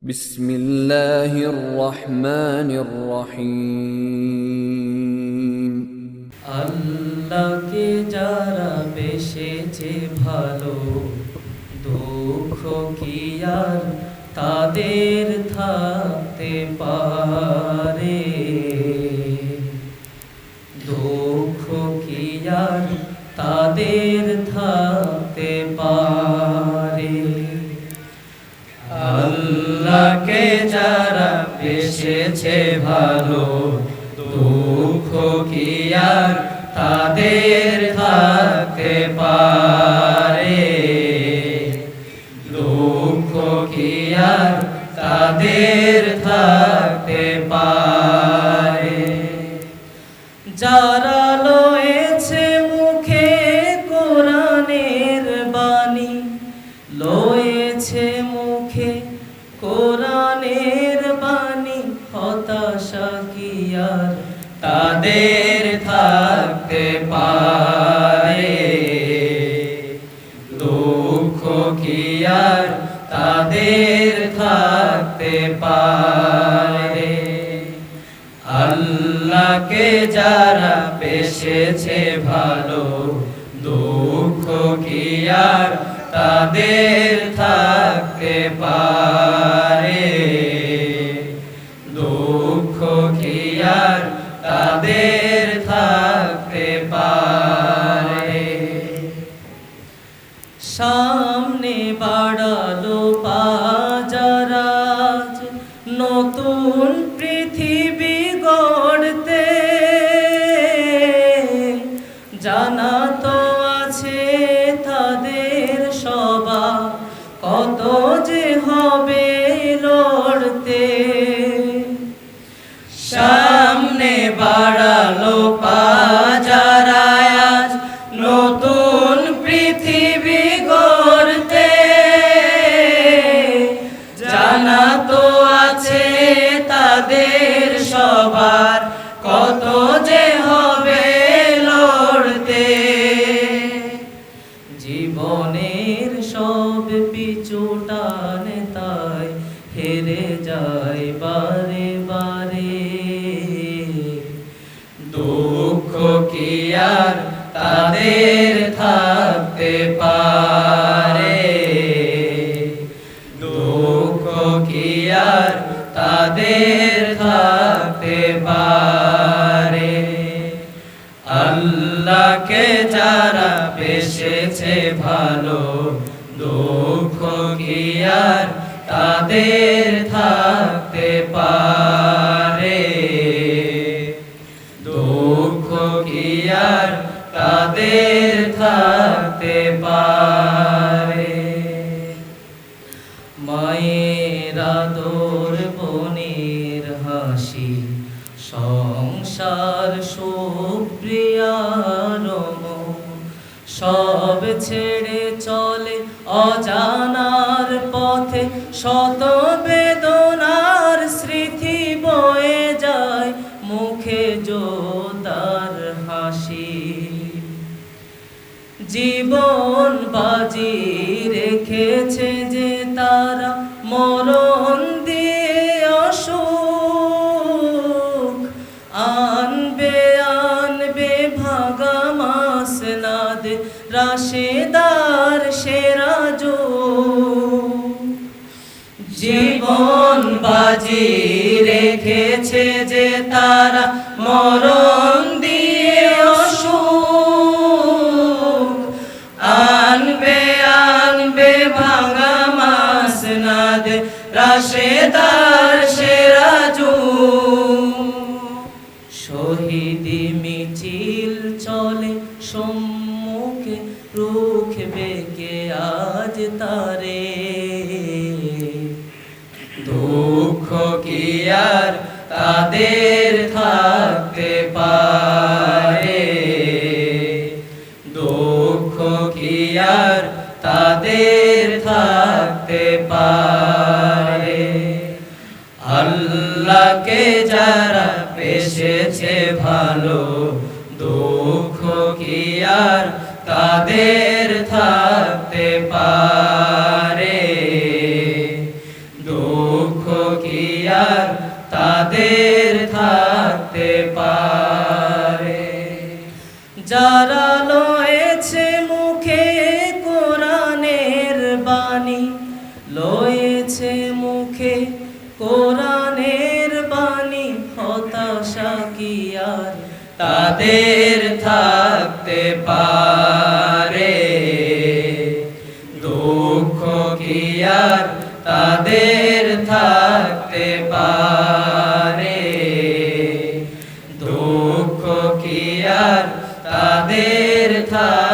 বিসমিল্লাহির রহমানির রহিম। আল্লাহকে যারা বেসেছে ভালো, দুঃখ কি আর তাদের থাকতে পারে? দুঃখ কি আর তাদের থাকতে পারে? আল্লাহকে যারা বেসেছে ভালো, দুঃখ কি আর তাদের থাকতে পারে? দুঃখ কি আর তাদের থাকতে পারে? যারা লয়েছে মুখে কোরআনের বাণী, লয়েছে মুখে কোরআনের বাণী, হতাশা কি আর তাদের থাকতে পারে? দুঃখ কি আর তাদের থাকতে পারে? আল্লাহকে যারা বেসেছে ভালো, দুঃখ কি আর তাদের থাকতে পারে? দুঃখ কি আর তাদের থাকতে পারে? সামনে বাড়ালো বাজারাজ নতুন পৃথিবী গড়তে, জানা তো আছে তাদের সবার কত যে হবে লড়তে। সামনে বাড়ালো বাজারাজ নতুন পৃথিবী গড়তে, জানা তো আছে তাদের সবার কত যে হবে লড়তে। জীবনের সব পিছু টানে তাই হেরে যায় বারে বারে। দুঃখ কি আর তাদের থাকতে পারে? দুঃখ কি আর তাদের থাকতে পারে? আল্লাহকে যারা বেসেছে ভালো, দুঃখ কি আর তাদের থাকতে পারে? দুঃখ কি আর তাদের থাকতে পারে? মায়ের আদর, বোনের হাসি, সংসার সুপ্রিয়ার সব ছেড়ে চলে অজানার পথে, শত বেদনার স্মৃতি বয়ে যায় মুখে জোদার হাসি। জীবন বাজি রেখেছে যে তারা মরণ দিয়ে অসুখ, আনবে আনবে ভাগা মাসনাদ রাশেদার সেরাজু। জীবন বাজি রেখেছে যে তারা মরণ দিয়ে অসুখ, আনবে আনবে ভাঙা মাসনাদ রাশেদার সেরাজু। শহীদি মিছিল চলে সম্মুখে, রুখবে কে আজ তারে? দুঃখ কি আর তাদের থাকতে পারে? দুঃখ কি আর তাদের থাকতে পারে? আল্লাহকে যারা বেসেছে ভালো, দুঃখ কি আর তাদের থাকতে পারে? দুঃখ কি আর তাদের থাকতে পারে? যারা লয়েছে মুখে কোরআনের বাণী, লয়েছে মুখে কোরআনের বাণী, হতাশা কি আর তাদের থাকতে পারে? দুঃখ কি আর তাদের থাকতে পারে? দুঃখ কি আর তাদের থাকতে